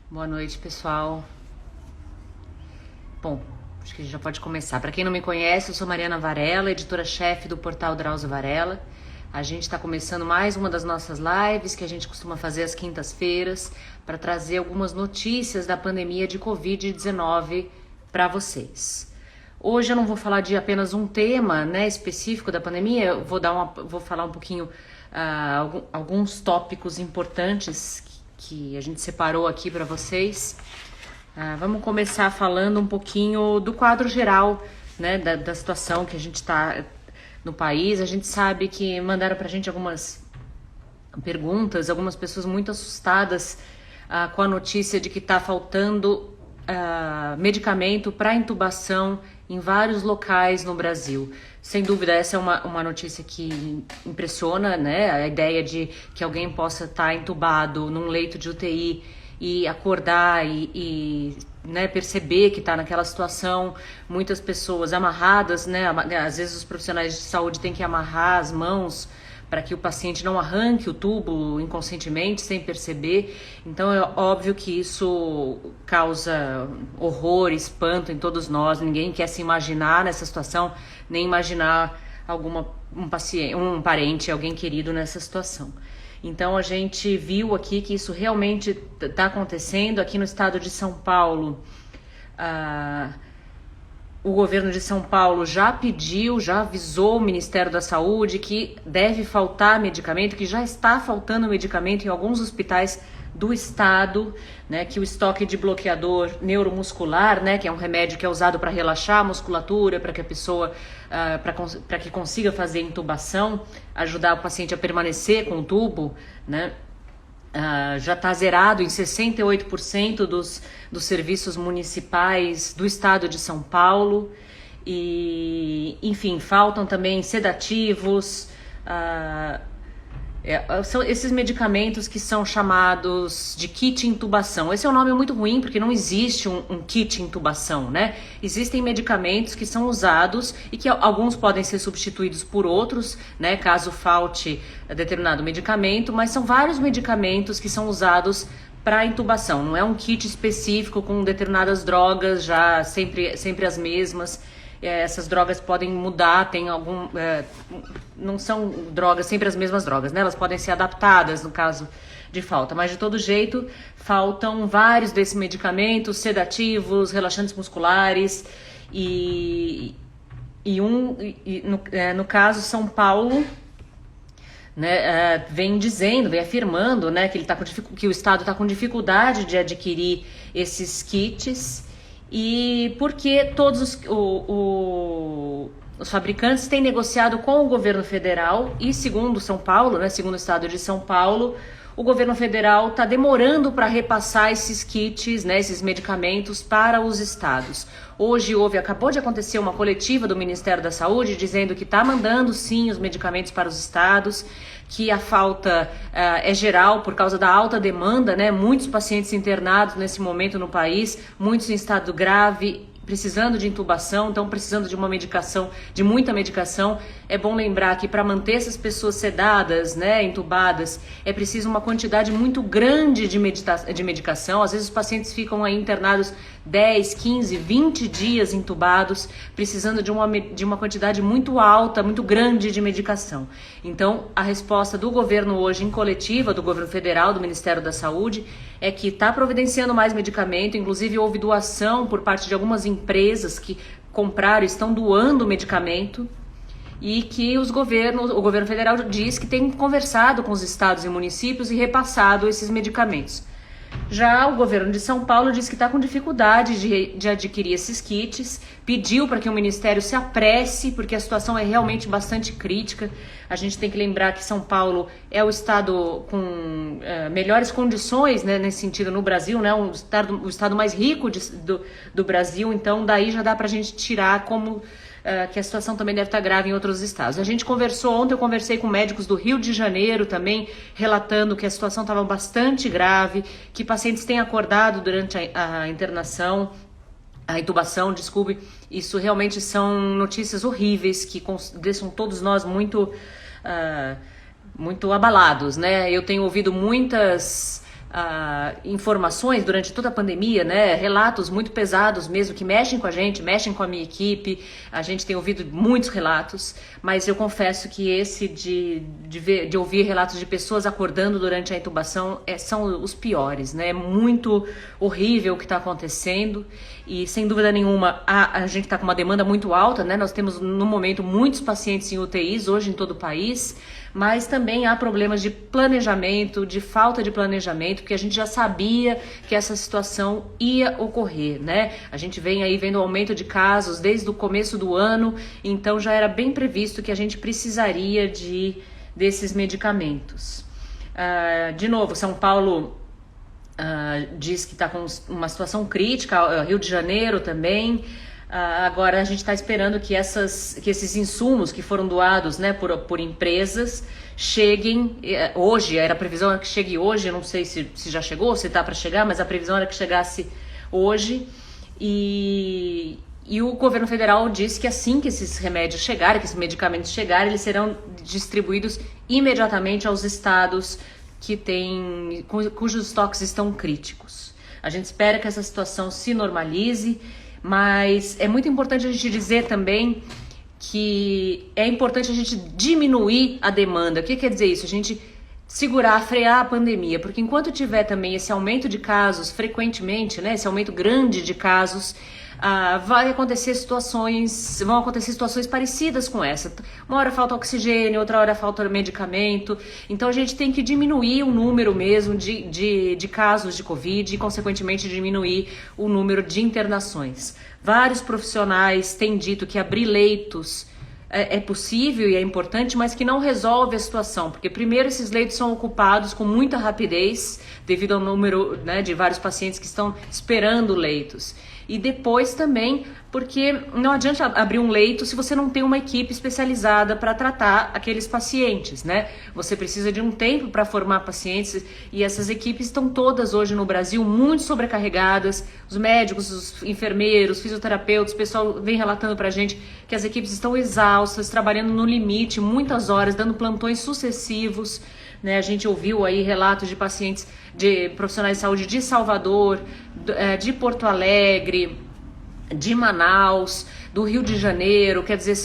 Boa noite, pessoal. Bom, acho que a gente já pode começar. Para quem não me conhece, eu sou Mariana Varela, editora-chefe do portal Drauzio Varela. A gente está começando mais uma das nossas lives que a gente costuma fazer às quintas-feiras para trazer algumas notícias da pandemia de Covid-19 para vocês. Hoje eu não vou falar de apenas um tema, né, específico da pandemia, eu vou falar um pouquinho, alguns tópicos importantes que a gente separou aqui para vocês. Vamos começar falando um pouquinho do quadro geral, né, da situação que a gente está no país. A gente sabe que mandaram para a gente algumas perguntas, algumas pessoas muito assustadas com a notícia de que está faltando medicamento para intubação em vários locais no Brasil. Sem dúvida, essa é uma notícia que impressiona, né? A ideia de que alguém possa estar entubado num leito de UTI e acordar né, perceber que está naquela situação, muitas pessoas amarradas, né? Às vezes os profissionais de saúde têm que amarrar as mãos para que o paciente não arranque o tubo inconscientemente, sem perceber. Então é óbvio que isso causa horror, espanto em todos nós. Ninguém quer se imaginar nessa situação, nem imaginar um parente, alguém querido nessa situação. Então a gente viu aqui que isso realmente está acontecendo aqui no estado de São Paulo. O governo de São Paulo já avisou o Ministério da Saúde que deve faltar medicamento, que já está faltando medicamento em alguns hospitais do estado, né, que o estoque de bloqueador neuromuscular, né, que é um remédio que é usado para relaxar a musculatura, para que a pessoa, para que consiga fazer intubação, ajudar o paciente a permanecer com o tubo, né, já está zerado em 68% dos serviços municipais do estado de São Paulo. E, enfim, faltam também sedativos, são esses medicamentos que são chamados de kit intubação. Esse é um nome muito ruim porque não existe um kit intubação, né? Existem medicamentos que são usados e que alguns podem ser substituídos por outros, né? Caso falte determinado medicamento, mas são vários medicamentos que são usados para intubação. Não é um kit específico com determinadas drogas, já sempre as mesmas. Essas drogas podem mudar, não são drogas, sempre as mesmas drogas, né? Elas podem ser adaptadas no caso de falta, mas de todo jeito faltam vários desses medicamentos, sedativos, relaxantes musculares no caso São Paulo, né, vem afirmando, né, que que o estado está com dificuldade de adquirir esses kits. E porque todos os fabricantes têm negociado com o governo federal e segundo São Paulo, né, segundo o estado de São Paulo, o governo federal está demorando para repassar esses kits, né, esses medicamentos para os estados. Hoje acabou de acontecer uma coletiva do Ministério da Saúde dizendo que está mandando sim os medicamentos para os estados, que a falta é geral por causa da alta demanda, né? Muitos pacientes internados nesse momento no país, muitos em estado grave, precisando de intubação, então precisando de uma medicação, de muita medicação. É bom lembrar que para manter essas pessoas sedadas, né, intubadas, é preciso uma quantidade muito grande de medicação. Às vezes os pacientes ficam aí internados 10, 15, 20 dias intubados, precisando de uma quantidade muito alta, muito grande de medicação. Então, a resposta do governo hoje em coletiva, do governo federal, do Ministério da Saúde, é que está providenciando mais medicamento, inclusive houve doação por parte de algumas empresas que compraram, estão doando medicamento, e que o governo federal diz que tem conversado com os estados e municípios e repassado esses medicamentos. Já o governo de São Paulo diz que está com dificuldade de adquirir esses kits, pediu para que o Ministério se apresse, porque a situação é realmente bastante crítica. A gente tem que lembrar que São Paulo é o estado com melhores condições, né, nesse sentido no Brasil, né, o estado mais rico do Brasil, então daí já dá para a gente tirar como que a situação também deve estar grave em outros estados. Ontem eu conversei com médicos do Rio de Janeiro também, relatando que a situação estava bastante grave, que pacientes têm acordado durante a intubação, desculpe. Isso realmente são notícias horríveis que deixam todos nós muito abalados, né? Eu tenho ouvido muitas informações durante toda a pandemia, né? Relatos muito pesados mesmo, que mexem com a gente, mexem com a minha equipe. A gente tem ouvido muitos relatos, mas eu confesso que esse de ouvir relatos de pessoas acordando durante a intubação são os piores, né? É muito horrível o que está acontecendo e, sem dúvida nenhuma, a gente está com uma demanda muito alta, né? Nós temos, no momento, muitos pacientes em UTIs hoje em todo o país, mas também há problemas de planejamento, de falta de planejamento, porque a gente já sabia que essa situação ia ocorrer, né? A gente vem aí vendo o aumento de casos desde o começo do ano, então já era bem previsto que a gente precisaria desses medicamentos. De novo, São Paulo diz que está com uma situação crítica, Rio de Janeiro também. Agora a gente está esperando que esses insumos que foram doados, né, por empresas cheguem hoje. Era a previsão que chegue hoje, não sei se já chegou, se está para chegar, mas a previsão era que chegasse hoje. E o governo federal disse que assim que esses remédios chegarem, que esses medicamentos chegarem, eles serão distribuídos imediatamente aos estados cujos estoques estão críticos. A gente espera que essa situação se normalize. Mas é muito importante a gente dizer também que é importante a gente diminuir a demanda. O que quer dizer isso? A gente frear a pandemia, porque enquanto tiver também esse aumento de casos frequentemente, né, esse aumento grande de casos, vão acontecer situações parecidas com essa. Uma hora falta oxigênio, outra hora falta medicamento. Então a gente tem que diminuir o número mesmo de casos de Covid e, consequentemente, diminuir o número de internações. Vários profissionais têm dito que abrir leitos é possível e é importante, mas que não resolve a situação, porque primeiro esses leitos são ocupados com muita rapidez devido ao número, né, de vários pacientes que estão esperando leitos. E depois também, porque não adianta abrir um leito se você não tem uma equipe especializada para tratar aqueles pacientes, né? Você precisa de um tempo para formar pacientes e essas equipes estão todas hoje no Brasil muito sobrecarregadas. Os médicos, os enfermeiros, fisioterapeutas, o pessoal vem relatando para a gente que as equipes estão exaustas, trabalhando no limite, muitas horas, dando plantões sucessivos. Né, a gente ouviu aí relatos de pacientes, de profissionais de saúde de Salvador, de Porto Alegre, de Manaus, do Rio de Janeiro. Quer dizer,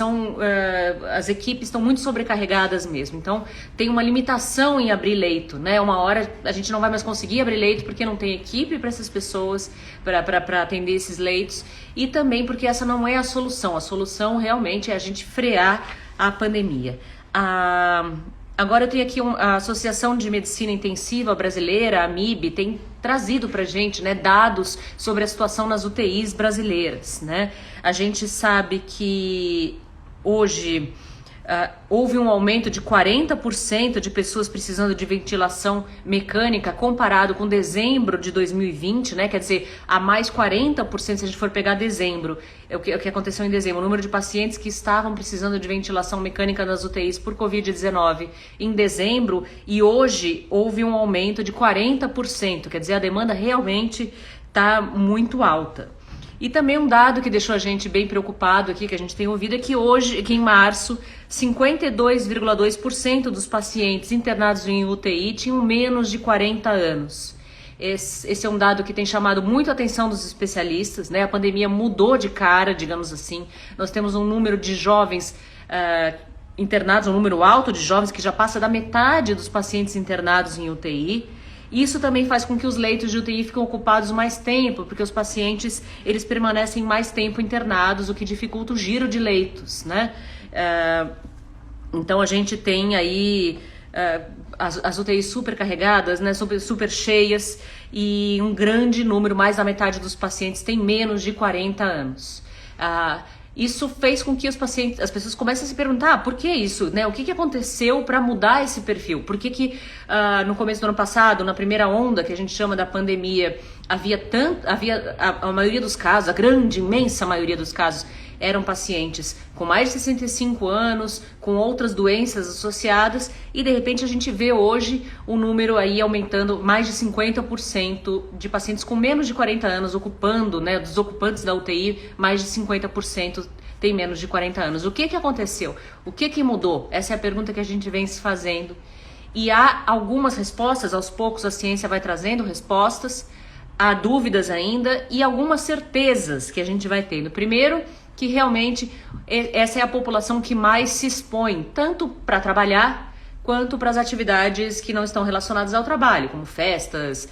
as equipes estão muito sobrecarregadas mesmo. Então tem uma limitação em abrir leito, né? Uma hora a gente não vai mais conseguir abrir leito porque não tem equipe para essas pessoas, para atender esses leitos, e também porque essa não é a solução. A solução realmente é a gente frear a pandemia. Agora eu tenho aqui a Associação de Medicina Intensiva Brasileira, a AMIB, tem trazido pra gente, né, dados sobre a situação nas UTIs brasileiras, né? A gente sabe que hoje houve um aumento de 40% de pessoas precisando de ventilação mecânica comparado com dezembro de 2020, né? Quer dizer, a mais 40% se a gente for pegar dezembro, o que aconteceu em dezembro, o número de pacientes que estavam precisando de ventilação mecânica nas UTIs por Covid-19 em dezembro, e hoje houve um aumento de 40%, quer dizer, a demanda realmente está muito alta. E também um dado que deixou a gente bem preocupado aqui, que a gente tem ouvido, é que em março, 52,2% dos pacientes internados em UTI tinham menos de 40 anos. Esse é um dado que tem chamado muito a atenção dos especialistas, né? A pandemia mudou de cara, digamos assim. Nós temos um número de jovens internados, um número alto de jovens que já passa da metade dos pacientes internados em UTI. Isso também faz com que os leitos de UTI fiquem ocupados mais tempo, porque os pacientes eles permanecem mais tempo internados, o que dificulta o giro de leitos, né? Então a gente tem aí as UTIs supercarregadas, né, super cheias, e um grande número, mais da metade dos pacientes tem menos de 40 anos. Isso fez com que as pessoas comecem a se perguntar por que isso, né? O que aconteceu para mudar esse perfil? Por que no começo do ano passado, na primeira onda que a gente chama da pandemia, havia a maioria dos casos, a grande, imensa maioria dos casos, eram pacientes com mais de 65 anos, com outras doenças associadas, e de repente a gente vê hoje o número aí aumentando, mais de 50% de pacientes com menos de 40 anos ocupando, né, dos ocupantes da UTI, mais de 50% tem menos de 40 anos. O que aconteceu? O que mudou? Essa é a pergunta que a gente vem se fazendo. E há algumas respostas, aos poucos a ciência vai trazendo respostas, há dúvidas ainda e algumas certezas que a gente vai tendo. Primeiro, que realmente essa é a população que mais se expõe, tanto para trabalhar, quanto para as atividades que não estão relacionadas ao trabalho, como festas,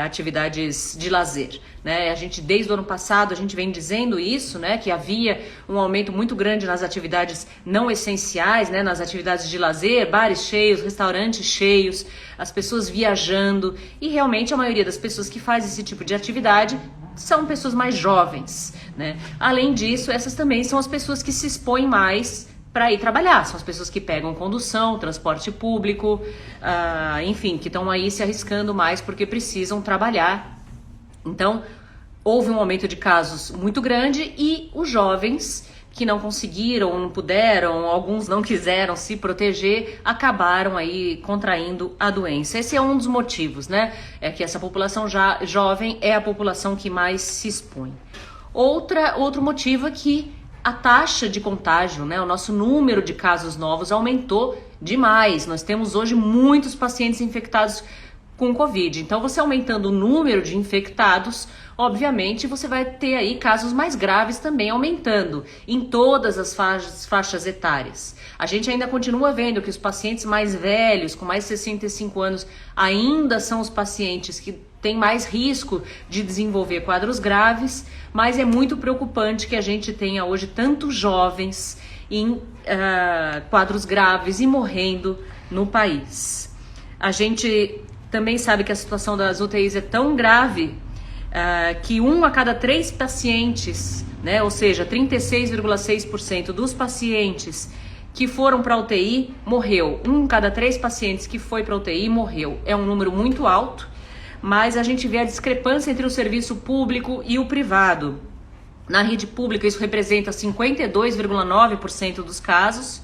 atividades de lazer, né? A gente, desde o ano passado, a gente vem dizendo isso, né? Que havia um aumento muito grande nas atividades não essenciais, né? Nas atividades de lazer, bares cheios, restaurantes cheios, as pessoas viajando, e realmente a maioria das pessoas que faz esse tipo de atividade são pessoas mais jovens, né? Além disso, essas também são as pessoas que se expõem mais para ir trabalhar, são as pessoas que pegam condução, transporte público, enfim, que estão aí se arriscando mais porque precisam trabalhar. Então, houve um aumento de casos muito grande e os jovens que não conseguiram, não puderam, alguns não quiseram se proteger, acabaram aí contraindo a doença. Esse é um dos motivos, né? É que essa população jovem é a população que mais se expõe. Outro motivo é que a taxa de contágio, né, o nosso número de casos novos aumentou demais. Nós temos hoje muitos pacientes infectados com Covid. Então, você aumentando o número de infectados, obviamente, você vai ter aí casos mais graves também aumentando em todas as faixas etárias. A gente ainda continua vendo que os pacientes mais velhos, com mais de 65 anos, ainda são os pacientes que têm mais risco de desenvolver quadros graves, mas é muito preocupante que a gente tenha hoje tantos jovens em quadros graves e morrendo no país. A gente também sabe que a situação das UTIs é tão grave que 1 a cada 3 pacientes, né, ou seja, 36,6% dos pacientes que foram para a UTI morreu. 1 a cada 3 pacientes que foi para a UTI morreu. É um número muito alto, mas a gente vê a discrepância entre o serviço público e o privado. Na rede pública isso representa 52,9% dos casos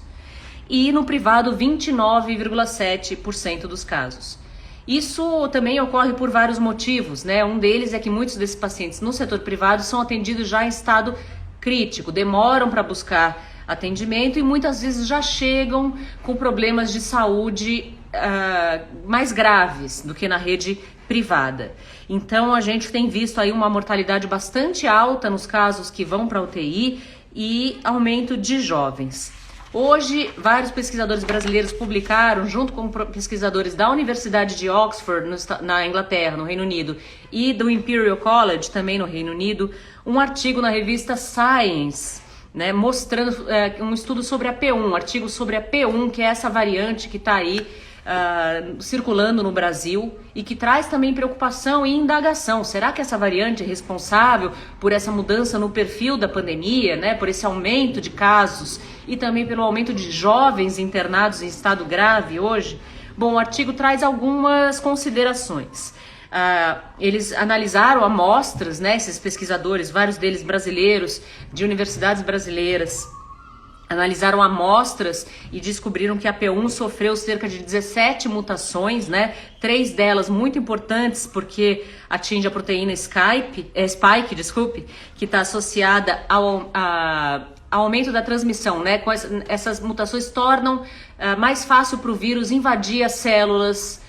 e no privado 29,7% dos casos. Isso também ocorre por vários motivos, né? Um deles é que muitos desses pacientes no setor privado são atendidos já em estado crítico, demoram para buscar atendimento e muitas vezes já chegam com problemas de saúde mais graves do que na rede privada. Então a gente tem visto aí uma mortalidade bastante alta nos casos que vão para a UTI e aumento de jovens. Hoje, vários pesquisadores brasileiros publicaram, junto com pesquisadores da Universidade de Oxford, na Inglaterra, no Reino Unido, e do Imperial College, também no Reino Unido, um artigo na revista Science, né, mostrando um estudo sobre a P1, um artigo sobre a P1, que é essa variante que está aí circulando no Brasil e que traz também preocupação e indagação. Será que essa variante é responsável por essa mudança no perfil da pandemia, né, por esse aumento de casos e também pelo aumento de jovens internados em estado grave hoje? Bom, o artigo traz algumas considerações. Eles analisaram amostras, né, esses pesquisadores, vários deles brasileiros, de universidades brasileiras, analisaram amostras e descobriram que a P1 sofreu cerca de 17 mutações, né? 3 delas muito importantes porque atinge a proteína Spike, que está associada ao aumento da transmissão, né? Essas mutações tornam mais fácil para o vírus invadir as células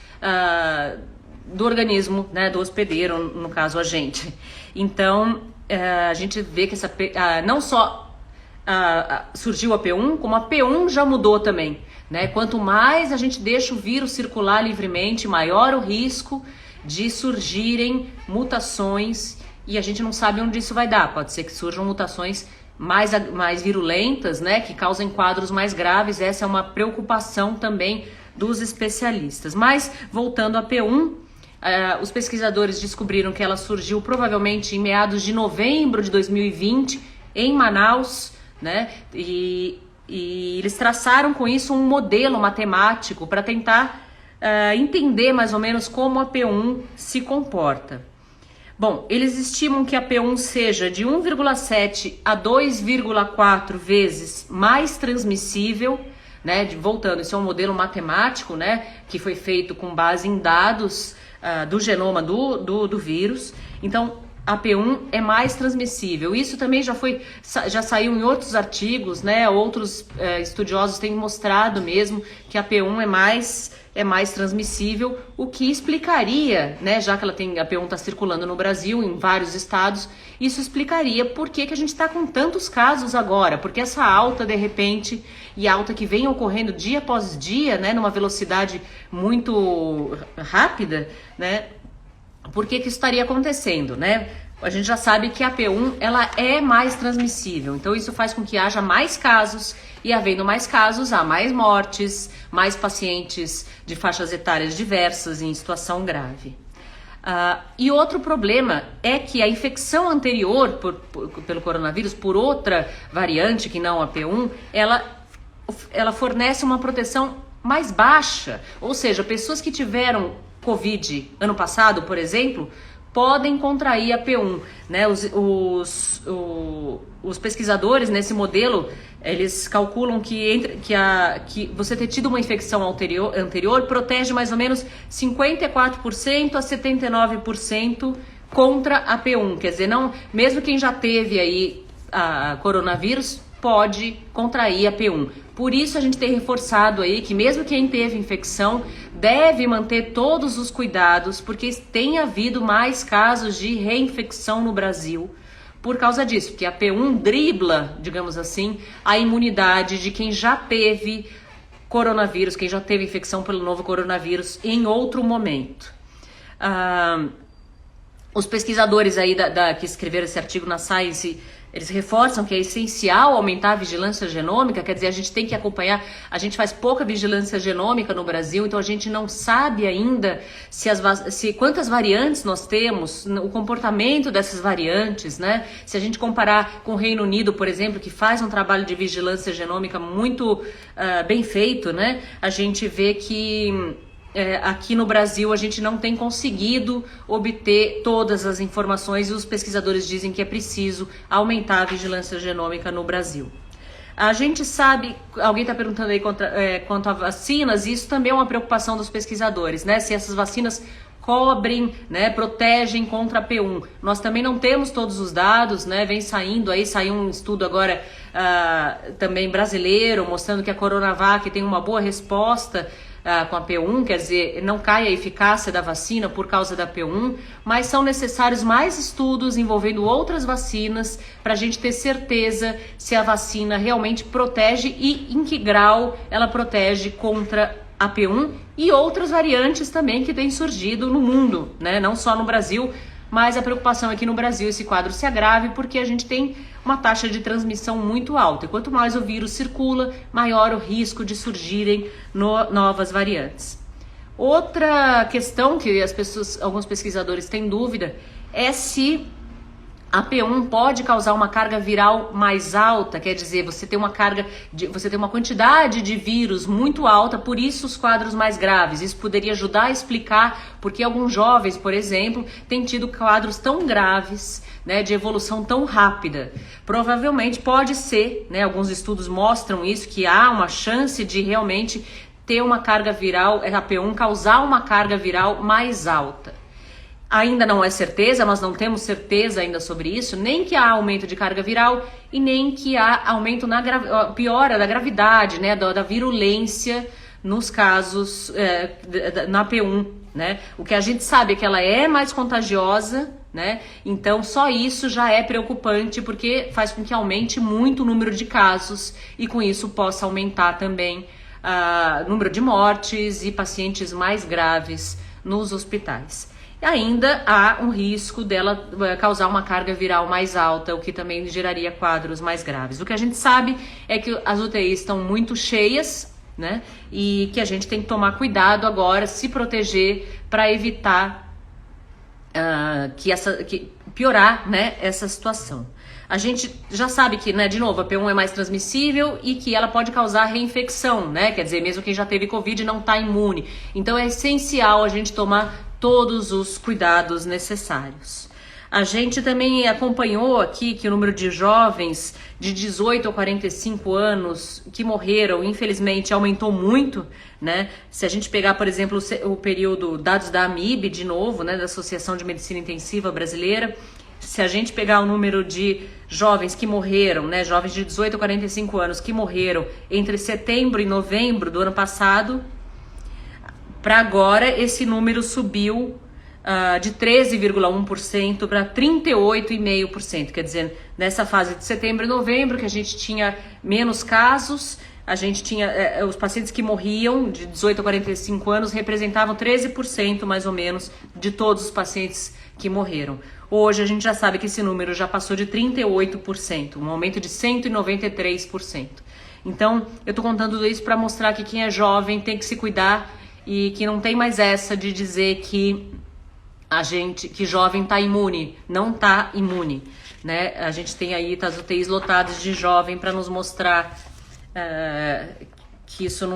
do organismo, né? Do hospedeiro, no caso a gente. Então, a gente vê que não só surgiu a P1, como a P1 já mudou também, né? Quanto mais a gente deixa o vírus circular livremente, maior o risco de surgirem mutações e a gente não sabe onde isso vai dar. Pode ser que surjam mutações mais virulentas, né? Que causem quadros mais graves. Essa é uma preocupação também dos especialistas. Mas, voltando à P1, os pesquisadores descobriram que ela surgiu provavelmente em meados de novembro de 2020 em Manaus, né? E eles traçaram com isso um modelo matemático para tentar entender mais ou menos como a P1 se comporta. Bom, eles estimam que a P1 seja de 1,7 a 2,4 vezes mais transmissível, né? Voltando, isso é um modelo matemático, né? Que foi feito com base em dados do genoma do vírus. Então, a P1 é mais transmissível. Isso também já saiu em outros artigos, né? Outros estudiosos têm mostrado mesmo que a P1 é mais é mais transmissível, o que explicaria, né, já que a P1 está circulando no Brasil, em vários estados, isso explicaria por que a gente está com tantos casos agora, porque essa alta de repente, e alta que vem ocorrendo dia após dia, né, numa velocidade muito rápida, né, por que isso estaria acontecendo, né? A gente já sabe que a P1 ela é mais transmissível, então isso faz com que haja mais casos, e havendo mais casos, há mais mortes, mais pacientes de faixas etárias diversas em situação grave. E outro problema é que a infecção anterior pelo coronavírus, por outra variante que não a P1, ela fornece uma proteção mais baixa, ou seja, pessoas que tiveram Covid ano passado, por exemplo, podem contrair a P1, né? Os pesquisadores nesse modelo, eles calculam que você ter tido uma infecção anterior protege mais ou menos 54% a 79% contra a P1. Quer dizer, não, mesmo quem já teve aí a coronavírus pode contrair a P1. Por isso a gente tem reforçado aí que mesmo quem teve infecção deve manter todos os cuidados, porque tem havido mais casos de reinfecção no Brasil por causa disso, porque a P1 dribla, digamos assim, a imunidade de quem já teve coronavírus, quem já teve infecção pelo novo coronavírus em outro momento. Os pesquisadores aí que escreveram esse artigo na Science, eles reforçam que é essencial aumentar a vigilância genômica, quer dizer, a gente tem que acompanhar, a gente faz pouca vigilância genômica no Brasil, então a gente não sabe ainda quantas variantes nós temos, o comportamento dessas variantes, né? Se a gente comparar com o Reino Unido, por exemplo, que faz um trabalho de vigilância genômica muito bem feito, né? A gente vê que aqui no Brasil a gente não tem conseguido obter todas as informações e os pesquisadores dizem que é preciso aumentar a vigilância genômica no Brasil. A gente sabe, alguém está perguntando aí quanto a vacinas, e isso também é uma preocupação dos pesquisadores, né? Se essas vacinas cobrem, né, protegem contra a P1. Nós também não temos todos os dados, né? Saiu um estudo agora também brasileiro, mostrando que a Coronavac tem uma boa resposta com a P1, quer dizer, não cai a eficácia da vacina por causa da P1, mas são necessários mais estudos envolvendo outras vacinas para a gente ter certeza se a vacina realmente protege e em que grau ela protege contra a P1 e outras variantes também que têm surgido no mundo, né? Não só no Brasil, mas a preocupação é que no Brasil esse quadro se agrave porque a gente tem uma taxa de transmissão muito alta. E quanto mais o vírus circula, maior o risco de surgirem novas variantes. Outra questão que alguns pesquisadores têm dúvida é se a P1 pode causar uma carga viral mais alta, quer dizer, você tem uma quantidade de vírus muito alta, por isso os quadros mais graves. Isso poderia ajudar a explicar porque alguns jovens, por exemplo, têm tido quadros tão graves, né, de evolução tão rápida. Provavelmente pode ser, né, alguns estudos mostram isso, que há uma chance de realmente ter uma carga viral, a P1 causar uma carga viral mais alta. Ainda não é certeza, nós não temos certeza ainda sobre isso, nem que há aumento de carga viral e nem que há aumento piora da gravidade, né, da virulência nos casos na P1, né? O que a gente sabe é que ela é mais contagiosa, né? Então só isso já é preocupante porque faz com que aumente muito o número de casos e com isso possa aumentar também o número de mortes e pacientes mais graves nos hospitais. Ainda há um risco dela causar uma carga viral mais alta, o que também geraria quadros mais graves. O que a gente sabe é que as UTIs estão muito cheias, né? E que a gente tem que tomar cuidado agora, se proteger para evitar piorar, né, essa situação. A gente já sabe que, né, de novo, a P1 é mais transmissível e que ela pode causar reinfecção, né? Quer dizer, mesmo quem já teve Covid não está imune. Então é essencial a gente tomar todos os cuidados necessários. A gente também acompanhou aqui que o número de jovens de 18 a 45 anos que morreram, infelizmente, aumentou muito, né? Se a gente pegar, por exemplo, o período, dados da AMIB, de novo, né, da Associação de Medicina Intensiva Brasileira, se a gente pegar o número de jovens que morreram, né, jovens de 18 a 45 anos que morreram entre setembro e novembro do ano passado, Para agora, esse número subiu de 13,1% para 38,5%. Quer dizer, nessa fase de setembro e novembro, que a gente tinha menos casos, a gente tinha os pacientes que morriam de 18 a 45 anos representavam 13% mais ou menos de todos os pacientes que morreram. Hoje a gente já sabe que esse número já passou de 38%, um aumento de 193%. Então, eu estou contando tudo isso para mostrar que quem é jovem tem que se cuidar e que não tem mais essa de dizer que que jovem está imune. Não está imune, né? A gente tem aí as UTIs lotadas de jovem para nos mostrar que isso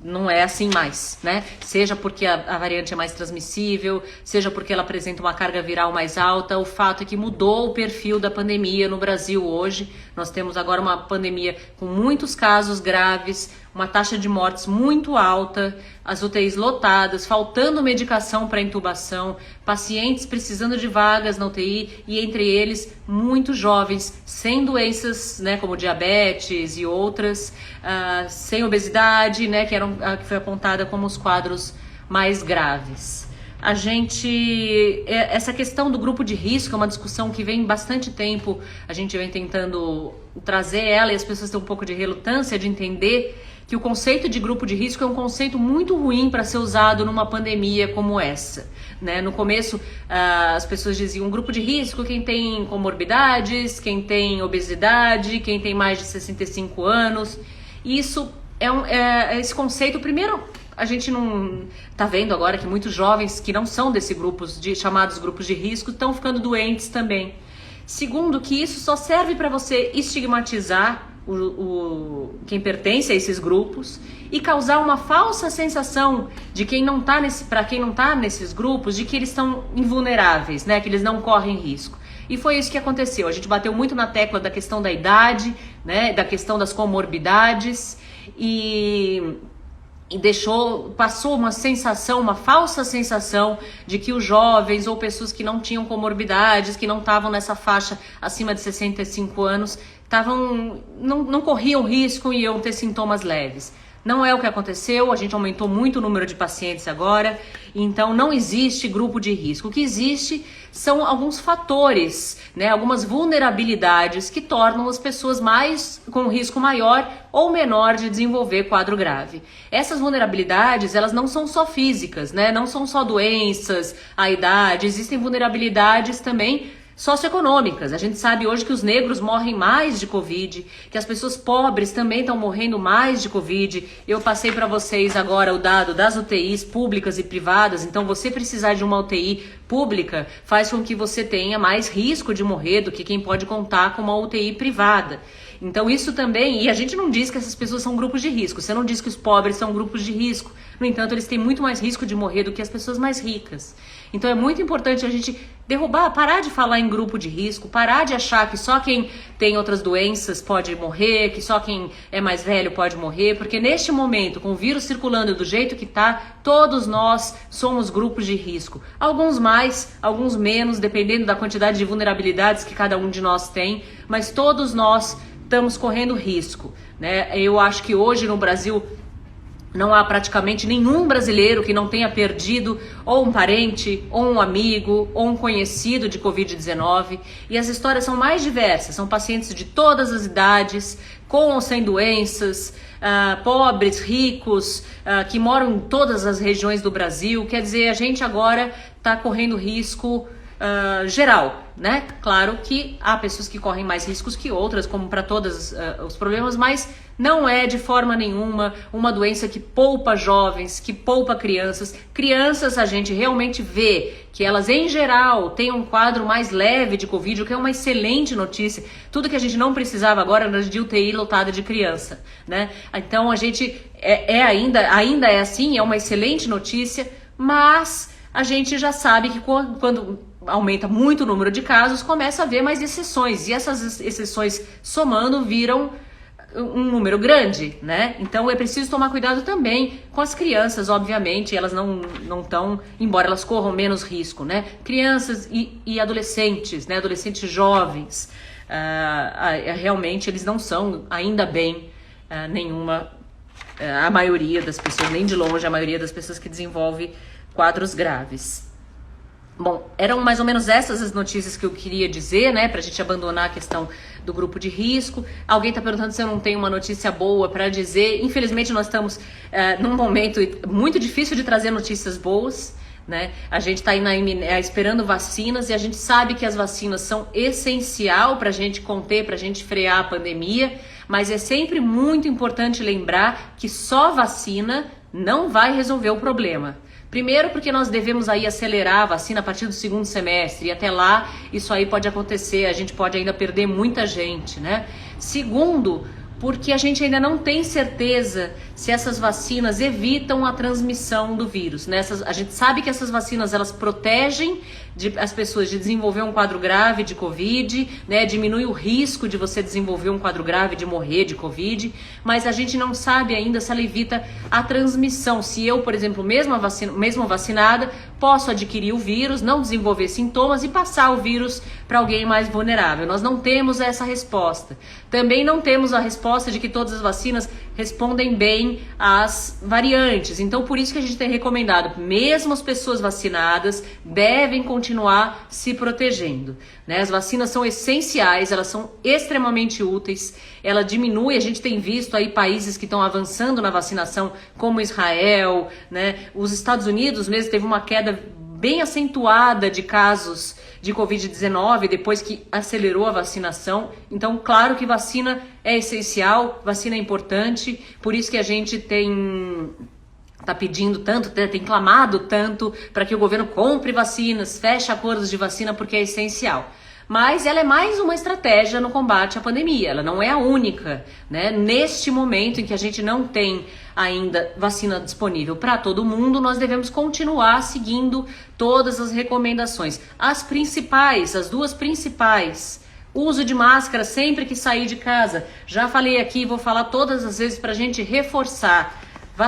não é assim mais, né? Seja porque a variante é mais transmissível, seja porque ela apresenta uma carga viral mais alta, o fato é que mudou o perfil da pandemia no Brasil hoje. Nós temos agora uma pandemia com muitos casos graves, uma taxa de mortes muito alta, as UTIs lotadas, faltando medicação para intubação, pacientes precisando de vagas na UTI e entre eles muitos jovens sem doenças, né, como diabetes e outras, sem obesidade, né, que foi apontada como os quadros mais graves. Essa questão do grupo de risco é uma discussão que vem bastante tempo, a gente vem tentando trazer ela e as pessoas têm um pouco de relutância de entender que o conceito de grupo de risco é um conceito muito ruim para ser usado numa pandemia como essa, né? No começo, as pessoas diziam grupo de risco quem tem comorbidades, quem tem obesidade, quem tem mais de 65 anos. E isso esse conceito, primeiro, a gente não está vendo agora que muitos jovens que não são desse chamados grupos de risco estão ficando doentes também. Segundo, que isso só serve para você estigmatizar quem pertence a esses grupos e causar uma falsa sensação de para quem não está nesses grupos, de que eles estão invulneráveis, né? Que eles não correm risco. E foi isso que aconteceu. A gente bateu muito na tecla da questão da idade, né? Da questão das comorbidades e passou uma falsa sensação de que os jovens ou pessoas que não tinham comorbidades, que não estavam nessa faixa acima de 65 anos, não corriam risco e iam ter sintomas leves. Não é o que aconteceu, a gente aumentou muito o número de pacientes agora, então não existe grupo de risco. O que existe são alguns fatores, né, algumas vulnerabilidades que tornam as pessoas com risco maior ou menor de desenvolver quadro grave. Essas vulnerabilidades, elas não são só físicas, né, não são só doenças, a idade, existem vulnerabilidades também socioeconômicas. A gente sabe hoje que os negros morrem mais de Covid, que as pessoas pobres também estão morrendo mais de Covid. Eu passei para vocês agora o dado das UTIs públicas e privadas, então você precisar de uma UTI pública faz com que você tenha mais risco de morrer do que quem pode contar com uma UTI privada. Então isso também, e a gente não diz que essas pessoas são grupos de risco, você não diz que os pobres são grupos de risco, no entanto eles têm muito mais risco de morrer do que as pessoas mais ricas. Então é muito importante a gente parar de falar em grupo de risco, parar de achar que só quem tem outras doenças pode morrer, que só quem é mais velho pode morrer, porque neste momento, com o vírus circulando do jeito que está, todos nós somos grupos de risco. Alguns mais, alguns menos, dependendo da quantidade de vulnerabilidades que cada um de nós tem, mas todos nós estamos correndo risco, né? Eu acho que hoje no Brasil não há praticamente nenhum brasileiro que não tenha perdido ou um parente, ou um amigo, ou um conhecido de Covid-19. E as histórias são mais diversas, são pacientes de todas as idades, com ou sem doenças, pobres, ricos, que moram em todas as regiões do Brasil. Quer dizer, a gente agora está correndo risco geral, né? Claro que há pessoas que correm mais riscos que outras, como para todos os problemas, mas não é de forma nenhuma uma doença que poupa jovens, que poupa crianças. Crianças, a gente realmente vê que elas, em geral, têm um quadro mais leve de Covid, o que é uma excelente notícia. Tudo que a gente não precisava agora era de UTI lotada de criança, né? Então, a gente ainda é assim, é uma excelente notícia, mas a gente já sabe que quando aumenta muito o número de casos, começa a haver mais exceções, e essas exceções somando viram um número grande, né? Então é preciso tomar cuidado também com as crianças, obviamente, elas não estão, embora elas corram menos risco, né? Crianças e adolescentes, né? Adolescentes jovens, realmente eles não são, ainda bem, nenhuma a maioria das pessoas, nem de longe a maioria das pessoas que desenvolve quadros graves. Bom, eram mais ou menos essas as notícias que eu queria dizer, né, pra gente abandonar a questão do grupo de risco. Alguém tá perguntando se eu não tenho uma notícia boa para dizer. Infelizmente nós estamos num momento muito difícil de trazer notícias boas, né? A gente está aí esperando vacinas e a gente sabe que as vacinas são essencial para a gente conter, para a gente frear a pandemia, mas é sempre muito importante lembrar que só vacina não vai resolver o problema. Primeiro porque nós devemos aí acelerar a vacina a partir do segundo semestre, e até lá isso aí pode acontecer, a gente pode ainda perder muita gente, né? Segundo, porque a gente ainda não tem certeza se essas vacinas evitam a transmissão do vírus, né? A gente sabe que essas vacinas, elas protegem as pessoas de desenvolver um quadro grave de Covid, né? Diminui o risco de você desenvolver um quadro grave de morrer de Covid, mas a gente não sabe ainda se ela evita a transmissão. Se eu, por exemplo, mesmo vacinada, posso adquirir o vírus, não desenvolver sintomas e passar o vírus para alguém mais vulnerável. Nós não temos essa resposta. Também não temos a resposta de que todas as vacinas respondem bem às variantes. Então, por isso que a gente tem recomendado, mesmo as pessoas vacinadas devem continuar se protegendo, né? As vacinas são essenciais, elas são extremamente úteis, ela diminui, a gente tem visto aí países que estão avançando na vacinação, como Israel, né? Os Estados Unidos mesmo teve uma queda bem acentuada de casos de Covid-19 depois que acelerou a vacinação. Então, claro que vacina é essencial, vacina é importante, por isso que a gente tá pedindo tanto, tem clamado tanto para que o governo compre vacinas, feche acordos de vacina, porque é essencial. Mas ela é mais uma estratégia no combate à pandemia, ela não é a única, né? Neste momento em que a gente não tem ainda vacina disponível para todo mundo, nós devemos continuar seguindo todas as recomendações. As duas principais, uso de máscara sempre que sair de casa. Já falei aqui, vou falar todas as vezes para a gente reforçar.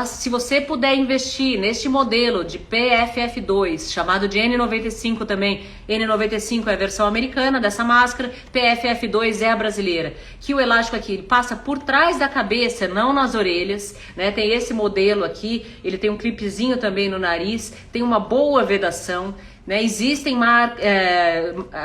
Se você puder investir neste modelo de PFF2, chamado de N95 também, N95 é a versão americana dessa máscara, PFF2 é a brasileira, que o elástico aqui ele passa por trás da cabeça, não nas orelhas, né? Tem esse modelo aqui, ele tem um clipezinho também no nariz, tem uma boa vedação, né? Existem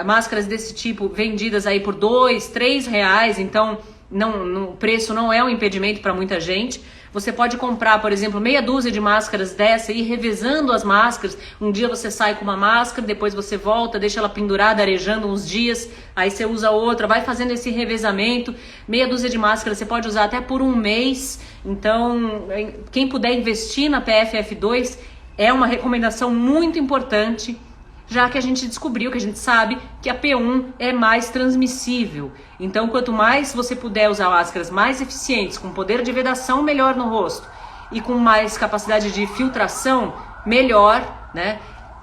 máscaras desse tipo vendidas aí por R$2, R$3, então o preço não é um impedimento para muita gente. Você pode comprar, por exemplo, meia dúzia de máscaras dessa e ir revezando as máscaras. Um dia você sai com uma máscara, depois você volta, deixa ela pendurada, arejando uns dias, aí você usa outra, vai fazendo esse revezamento. Meia dúzia de máscaras você pode usar até por um mês. Então, quem puder investir na PFF2 é uma recomendação muito importante, já que a gente descobriu, que a gente sabe que a P1 é mais transmissível. Então, quanto mais você puder usar máscaras mais eficientes, com poder de vedação melhor no rosto e com mais capacidade de filtração, melhor, né?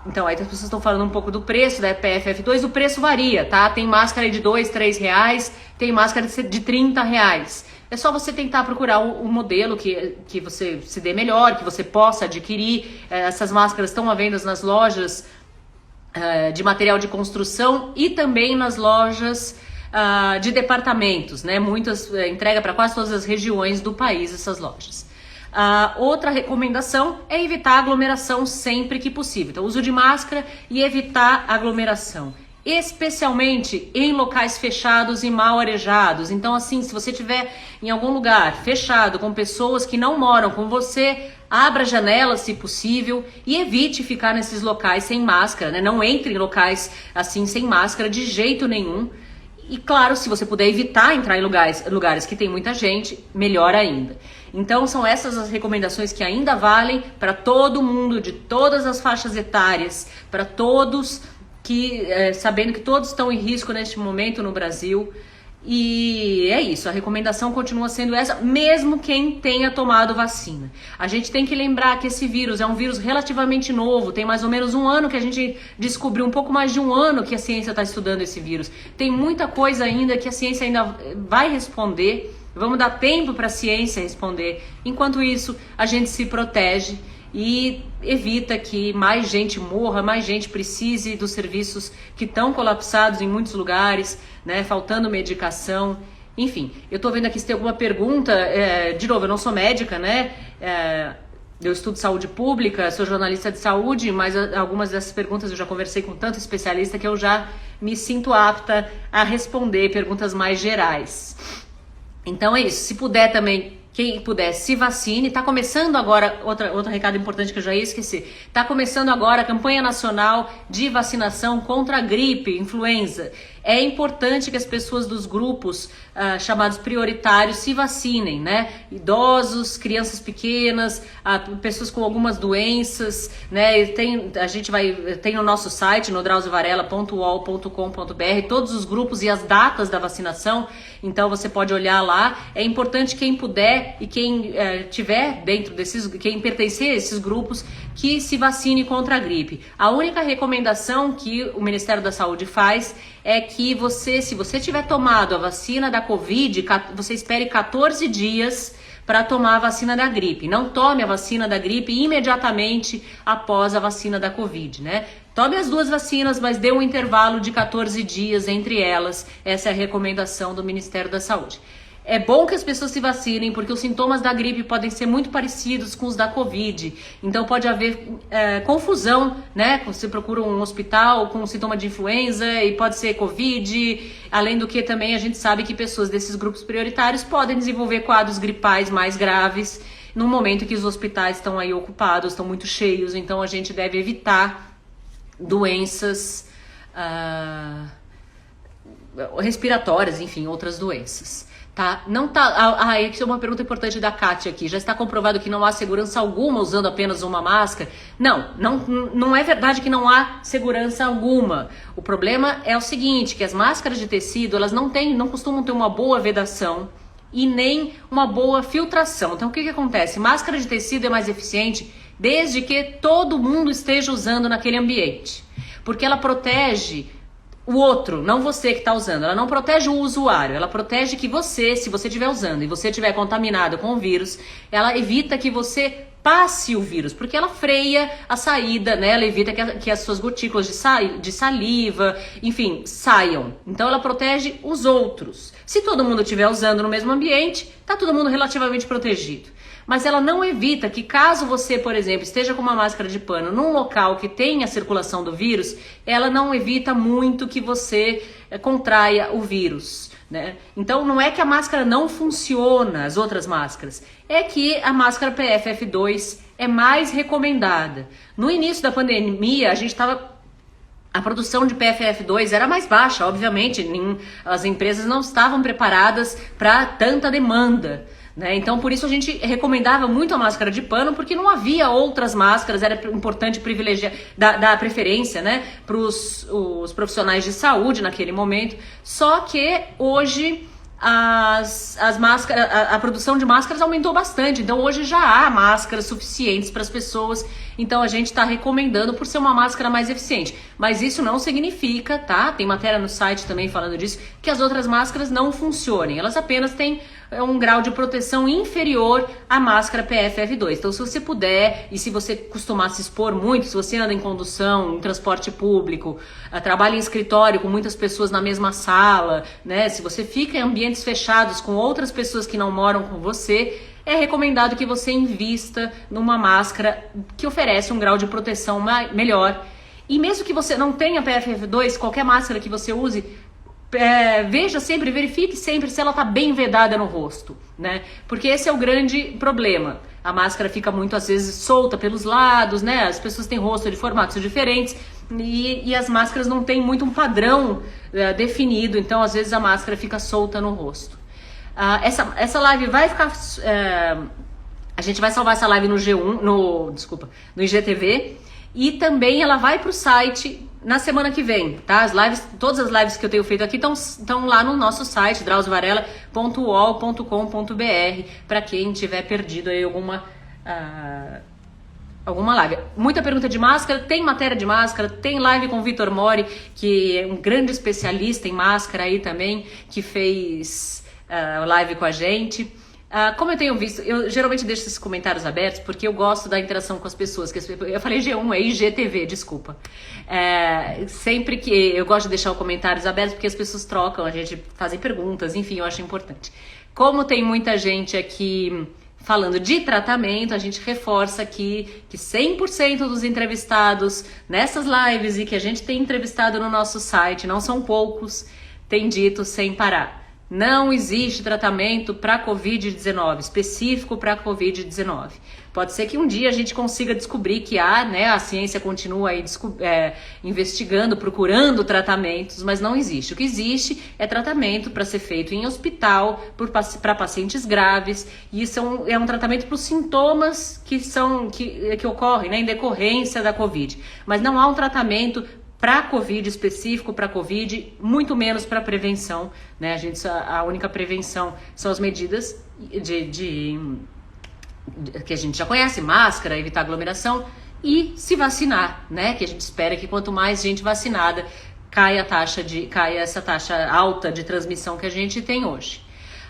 Então, aí as pessoas estão falando um pouco do preço da PFF2, o preço varia, tá? Tem máscara de R$2, R$3, tem máscara de R$30. É só você tentar procurar o modelo que você se dê melhor, que você possa adquirir. Essas máscaras estão à venda nas lojas de material de construção e também nas lojas de departamentos, né? Muitas entrega para quase todas as regiões do país essas lojas. Outra recomendação é evitar aglomeração sempre que possível. Então, uso de máscara e evitar aglomeração, especialmente em locais fechados e mal arejados. Então, assim, se você estiver em algum lugar fechado com pessoas que não moram com você, abra janelas se possível e evite ficar nesses locais sem máscara, né? Não entre em locais assim sem máscara de jeito nenhum. E claro, se você puder evitar entrar em lugares que tem muita gente, melhor ainda. Então são essas as recomendações que ainda valem para todo mundo, de todas as faixas etárias, para todos, sabendo que todos estão em risco neste momento no Brasil. E é isso, a recomendação continua sendo essa, mesmo quem tenha tomado vacina. A gente tem que lembrar que esse vírus é um vírus relativamente novo, tem mais ou menos um ano que a gente descobriu, um pouco mais de um ano que a ciência está estudando esse vírus. Tem muita coisa ainda que a ciência ainda vai responder, vamos dar tempo para a ciência responder. Enquanto isso, a gente se protege e evita que mais gente morra, mais gente precise dos serviços que estão colapsados em muitos lugares, né, faltando medicação. Enfim, eu tô vendo aqui se tem alguma pergunta. De novo, eu não sou médica, né? Eu estudo saúde pública, sou jornalista de saúde, mas algumas dessas perguntas eu já conversei com tanto especialista que eu já me sinto apta a responder perguntas mais gerais. Então é isso, se puder também, quem puder, se vacine. Tá começando agora, outro recado importante que eu já ia esquecer, tá começando agora a campanha nacional de vacinação contra a gripe, influenza. É importante que as pessoas dos grupos chamados prioritários se vacinem, né? Idosos, crianças pequenas, pessoas com algumas doenças, né? Tem no nosso site, no drauziovarela.uol.com.br, todos os grupos e as datas da vacinação. Então você pode olhar lá. É importante quem puder e quem tiver dentro quem pertencer a esses grupos, que se vacine contra a gripe. A única recomendação que o Ministério da Saúde faz é que se você tiver tomado a vacina da Covid, você espere 14 dias para tomar a vacina da gripe. Não tome a vacina da gripe imediatamente após a vacina da Covid, né? Tome as duas vacinas, mas dê um intervalo de 14 dias entre elas. Essa é a recomendação do Ministério da Saúde. É bom que as pessoas se vacinem, porque os sintomas da gripe podem ser muito parecidos com os da Covid. Então pode haver confusão, né? Você procura um hospital com sintoma de influenza e pode ser Covid. Além do que também a gente sabe que pessoas desses grupos prioritários podem desenvolver quadros gripais mais graves no momento que os hospitais estão aí ocupados, estão muito cheios. Então a gente deve evitar doenças respiratórias, enfim, outras doenças. Tá? Não tá. Isso é uma pergunta importante da Kátia aqui. Já está comprovado que não há segurança alguma usando apenas uma máscara? Não é verdade que não há segurança alguma. O problema é o seguinte, que as máscaras de tecido, elas não costumam ter uma boa vedação e nem uma boa filtração. Então o que acontece? Máscara de tecido é mais eficiente desde que todo mundo esteja usando naquele ambiente. Porque ela protege o outro, não você que está usando. Ela não protege o usuário, ela protege que você, se você estiver usando e você estiver contaminado com o vírus, ela evita que você passe o vírus, porque ela freia a saída, né? Ela evita que as suas gotículas de saliva, enfim, saiam. Então ela protege os outros. Se todo mundo estiver usando no mesmo ambiente, tá todo mundo relativamente protegido. Mas ela não evita que, caso você, por exemplo, esteja com uma máscara de pano num local que tem a circulação do vírus, ela não evita muito que você contraia o vírus, né? Então não é que a máscara não funciona, as outras máscaras, é que a máscara PFF2 é mais recomendada. No início da pandemia, a produção de PFF2 era mais baixa, obviamente, as empresas não estavam preparadas para tanta demanda, né? Então por isso a gente recomendava muito a máscara de pano, porque não havia outras máscaras. Era importante privilegiar, dar preferência, né, para os profissionais de saúde naquele momento. Só que hoje as máscaras, a produção de máscaras aumentou bastante, então hoje já há máscaras suficientes para as pessoas, então a gente está recomendando por ser uma máscara mais eficiente, mas isso não significa, tá? Tem matéria no site também falando disso, que as outras máscaras não funcionem, elas apenas têm um grau de proteção inferior à máscara PFF2. Então se você puder, e se você costumar se expor muito, se você anda em condução, em transporte público, trabalha em escritório com muitas pessoas na mesma sala, né? Se você fica em ambientes fechados com outras pessoas que não moram com você, é recomendado que você invista numa máscara que oferece um grau de proteção melhor. E mesmo que você não tenha PFF2, qualquer máscara que você use, verifique sempre se ela está bem vedada no rosto, né? Porque esse é o grande problema. A máscara fica muito, às vezes, solta pelos lados, né? As pessoas têm rosto de formatos diferentes e as máscaras não têm muito um padrão definido, então às vezes a máscara fica solta no rosto. Essa live vai ficar... a gente vai salvar essa live no no IGTV, e também ela vai para o site na semana que vem, tá? Todas as lives que eu tenho feito aqui estão lá no nosso site, drauziovarela.uol.com.br, para quem tiver perdido aí alguma live. Muita pergunta de máscara, tem matéria de máscara, tem live com o Vitor Mori, que é um grande especialista em máscara aí também, que fez live com a gente. Como eu tenho visto, eu geralmente deixo esses comentários abertos porque eu gosto da interação com as pessoas. Eu falei G1, é IGTV, desculpa. Sempre que eu gosto de deixar os comentários abertos porque as pessoas trocam, a gente fazem perguntas, enfim, eu acho importante. Como tem muita gente aqui falando de tratamento, a gente reforça aqui que 100% dos entrevistados nessas lives e que a gente tem entrevistado no nosso site, não são poucos, tem dito sem parar. Não existe tratamento para Covid-19, específico para Covid-19. Pode ser que um dia a gente consiga descobrir que há, né? A ciência continua aí investigando, procurando tratamentos, mas não existe. O que existe é tratamento para ser feito em hospital, para pacientes graves, e isso é um tratamento para os sintomas que ocorrem, né, em decorrência da Covid. Mas não há um tratamento para Covid, específico para Covid, muito menos para prevenção, né? A única prevenção são as medidas que a gente já conhece, máscara, evitar aglomeração e se vacinar, né? Que a gente espera que quanto mais gente vacinada, caia essa taxa alta de transmissão que a gente tem hoje.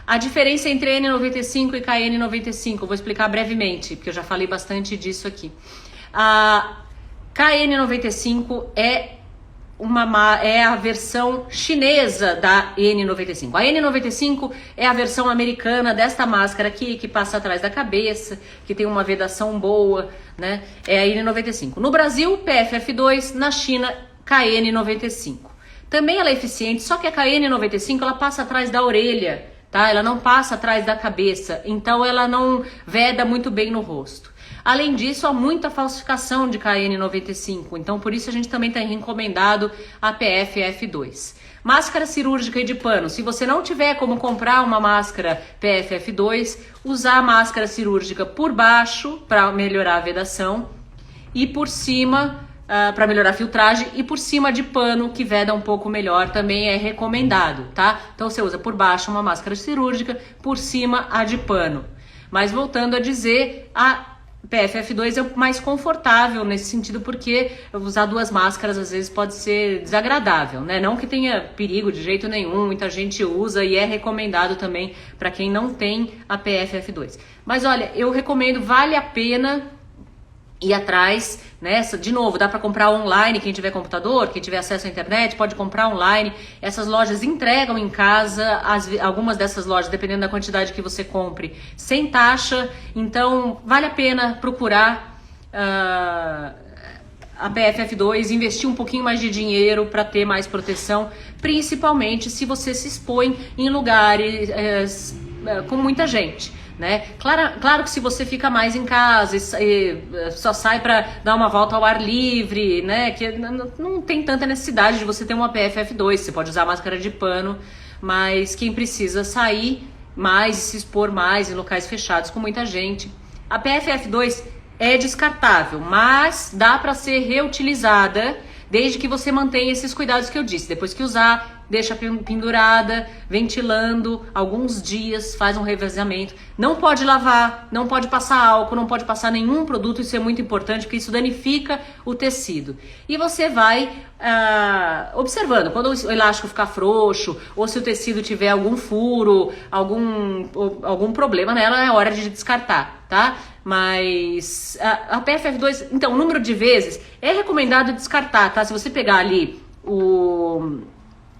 A diferença entre N95 e KN95, eu vou explicar brevemente, porque eu já falei bastante disso aqui. A KN95 é a versão chinesa da N95. A N95 é a versão americana desta máscara aqui, que passa atrás da cabeça, que tem uma vedação boa, né? É a N95. No Brasil, PFF2, na China, KN95. Também ela é eficiente, só que a KN95 ela passa atrás da orelha, tá? Ela não passa atrás da cabeça, então ela não veda muito bem no rosto. Além disso, há muita falsificação de KN95, então por isso a gente também tem recomendado a PFF2. Máscara cirúrgica e de pano. Se você não tiver como comprar uma máscara PFF2, usar a máscara cirúrgica por baixo para melhorar a vedação e por cima para melhorar a filtragem e por cima de pano que veda um pouco melhor também é recomendado, tá? Então você usa por baixo uma máscara cirúrgica, por cima a de pano. Mas voltando a dizer, a PFF2 é mais confortável nesse sentido, porque usar duas máscaras às vezes pode ser desagradável, né? Não que tenha perigo de jeito nenhum, muita gente usa e é recomendado também para quem não tem a PFF2. Mas olha, eu recomendo, vale a pena ir atrás, né? De novo, dá para comprar online, quem tiver computador, quem tiver acesso à internet, pode comprar online. Essas lojas entregam em casa, algumas dessas lojas, dependendo da quantidade que você compre, sem taxa. Então, vale a pena procurar a PFF2, investir um pouquinho mais de dinheiro para ter mais proteção, principalmente se você se expõe em lugares com muita gente. Né? Claro que se você fica mais em casa e só sai para dar uma volta ao ar livre, né? Que não tem tanta necessidade de você ter uma PFF2, você pode usar máscara de pano, mas quem precisa sair mais e se expor mais em locais fechados com muita gente. A PFF2 é descartável, mas dá para ser reutilizada desde que você mantenha esses cuidados que eu disse. Depois que usar, deixa pendurada, ventilando, alguns dias, faz um revezamento. Não pode lavar, não pode passar álcool, não pode passar nenhum produto, isso é muito importante, porque isso danifica o tecido. E você vai observando, quando o elástico ficar frouxo, ou se o tecido tiver algum furo, algum problema nela, é hora de descartar, tá? Mas a PFF2, então, o número de vezes é recomendado descartar, tá? Se você pegar ali o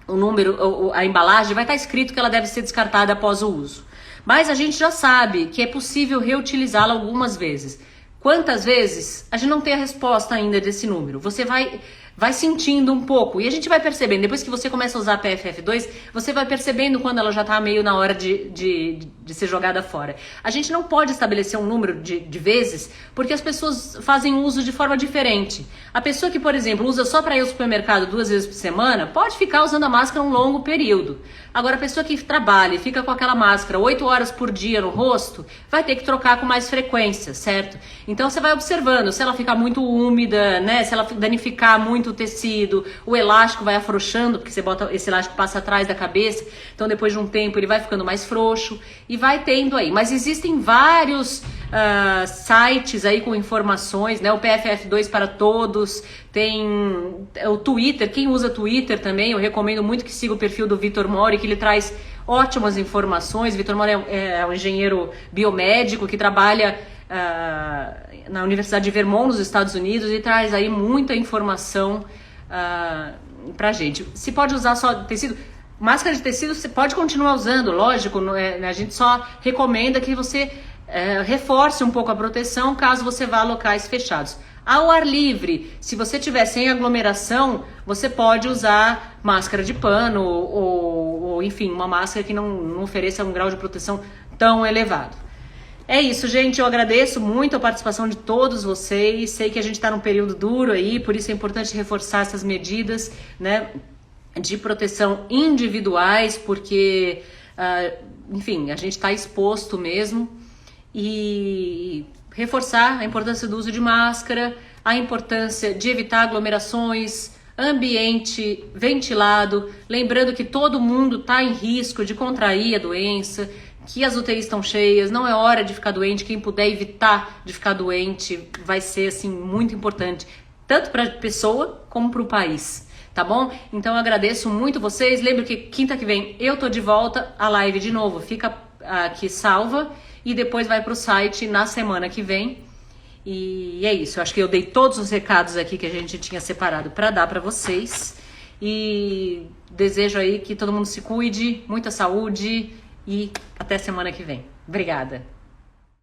número, a embalagem, vai estar escrito que ela deve ser descartada após o uso. Mas a gente já sabe que é possível reutilizá-la algumas vezes. Quantas vezes? A gente não tem a resposta ainda desse número. Você vai sentindo um pouco e a gente vai percebendo. Depois que você começa a usar a PFF2, você vai percebendo quando ela já está meio na hora de ser jogada fora. A gente não pode estabelecer um número de vezes porque as pessoas fazem uso de forma diferente. A pessoa que, por exemplo, usa só para ir ao supermercado 2 vezes por semana, pode ficar usando a máscara um longo período. Agora, a pessoa que trabalha e fica com aquela máscara 8 horas por dia no rosto, vai ter que trocar com mais frequência, certo? Então, você vai observando, se ela ficar muito úmida, né? Se ela danificar muito o tecido, o elástico vai afrouxando, porque você bota esse elástico passa atrás da cabeça, então depois de um tempo ele vai ficando mais frouxo e vai tendo aí. Mas existem vários sites aí com informações, né? O PFF2 para todos, tem o Twitter, quem usa Twitter também, eu recomendo muito que siga o perfil do Vitor Mori, que ele traz ótimas informações. Vitor Mora é um engenheiro biomédico que trabalha na Universidade de Vermont, nos Estados Unidos, e traz aí muita informação pra gente. Se pode usar só tecido, máscara de tecido você pode continuar usando, lógico, a gente só recomenda que você reforce um pouco a proteção caso você vá a locais fechados. Ao ar livre, se você tiver sem aglomeração, você pode usar máscara de pano ou enfim, uma máscara que não ofereça um grau de proteção tão elevado. É isso, gente. Eu agradeço muito a participação de todos vocês. Sei que a gente está num período duro aí, por isso é importante reforçar essas medidas, né, de proteção individuais, porque, enfim, a gente está exposto mesmo. E reforçar a importância do uso de máscara, a importância de evitar aglomerações, ambiente ventilado, lembrando que todo mundo está em risco de contrair a doença, que as UTIs estão cheias, não é hora de ficar doente, quem puder evitar de ficar doente vai ser assim muito importante, tanto para a pessoa como para o país, tá bom? Então eu agradeço muito vocês, lembro que quinta que vem eu tô de volta, a live de novo fica aqui salva e depois vai para o site na semana que vem. E é isso, eu acho que eu dei todos os recados aqui que a gente tinha separado para dar para vocês. E desejo aí que todo mundo se cuide, muita saúde e até semana que vem. Obrigada!